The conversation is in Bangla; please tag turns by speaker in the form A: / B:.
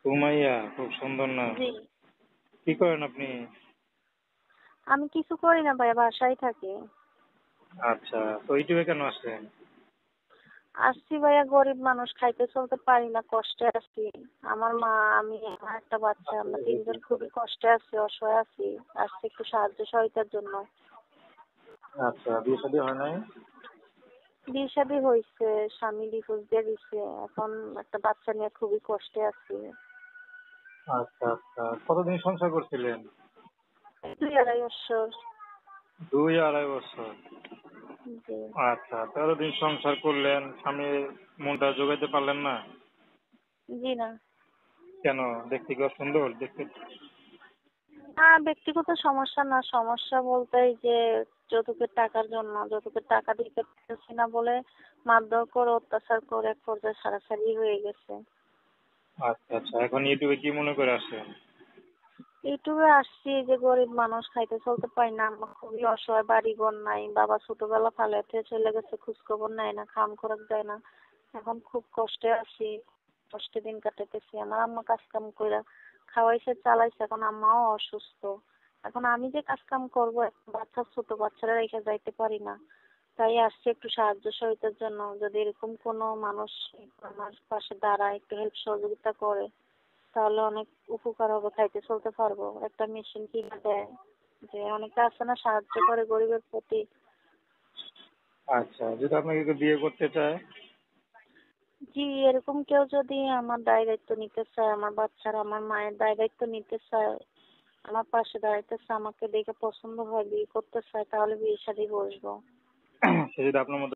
A: সুমাইয়া, খুব সুন্দর না?
B: জি।
A: কি করেন আপনি?
B: আমি কিছু করি না ভাইয়া, বাসায় থাকি।
A: আচ্ছা, তো ইউটিউবে কেন আসলেন?
B: আসছি ভাইয়া, গরিব মানুষ, খাইতে চলতে পারি না, কষ্টে আছি। আমার মা, আমি, আমার একটা বাচ্চা, আমরা তিনজন খুবই কষ্টে আছি, অসহায় আছি। আসছি একটু সাহায্য সহায়তার জন্য।
A: আচ্ছা, বিয়ে শাদী হয় নাই?
B: বিয়ে শাদী হয়েছে, স্বামী ডিভোর্স দিয়ে দিছে, এখন একটা বাচ্চা নিয়ে খুবই কষ্টে আছি।
A: আচ্ছা আচ্ছা, কতদিন সংসার করছিলেন?
B: 2-2.5 বছর।
A: 2-2.5 বছর।
B: জি।
A: আচ্ছা, 13 দিন সংসার করলেন, স্বামীর মনটা জোগাইতে পারলেন না?
B: জি না।
A: কেন? দেখতে কি সুন্দর দেখতে?
B: না, ব্যক্তিগত সমস্যা না, সমস্যা বলতে এই যে যৌতুকের টাকার জন্য, যৌতুকের টাকা দিতে পারছি না বলে মারধর করে, অত্যাচার করে এক পর্যায়ে ছাড়াছাড়ি হয়ে গেছে।
A: আচ্ছা আচ্ছা, এখন ইউটিউবে কি মনে করে আসেন?
B: ইউটিউবে আসছি যে গরিব মানুষ, খাইতে চলতে পারি না, আমার খুবই অসহায়, বাড়ি ঘর নাই, বাবা ছোটবেলা ফালাইতে চলে গেছে, খোঁজ খবর নেয় না, খাম খরচ দেয় না। এখন খুব কষ্টে আছি, কষ্টে দিন কাটাইতেছি। আমার আম্মা কাজ কাম কইরা খাওয়াইছে, চালাইছে, এখন আম্মাও অসুস্থ। এখন আমি যে কাজ কাম করবো, একটা বাচ্চা, ছোট বাচ্চারা রেখে যাইতে পারি না। তাই আসছি একটু সাহায্য সহায়তার জন্য। যদি এরকম কোনো মানুষ আমার পাশে দাঁড়ায়, একটু হেল্প সহযোগিতা করে, তাহলে অনেক উপকার হবে, খাইতে চলতে পারবো। একটা মেশিন কিনে দেয়, যে অনেকে আছে না সাহায্য করে গরিবের প্রতি।
A: আচ্ছা, যদি আপনাকে কেউ বিয়ে করতে চায়?
B: জি, এরকম কেউ যদি আমার দায় দায়িত্ব নিতে চায়, আমার বাচ্চার, আমার মায়ের দায় দায়িত্ব নিতে চায়, আমার পাশে দাঁড়াইতে চায়, আমাকে দেখে পছন্দ হয়, বিয়ে করতে চায়, তাহলে বিয়ে শাদী বসবো।
A: সে যদি আপনার মতো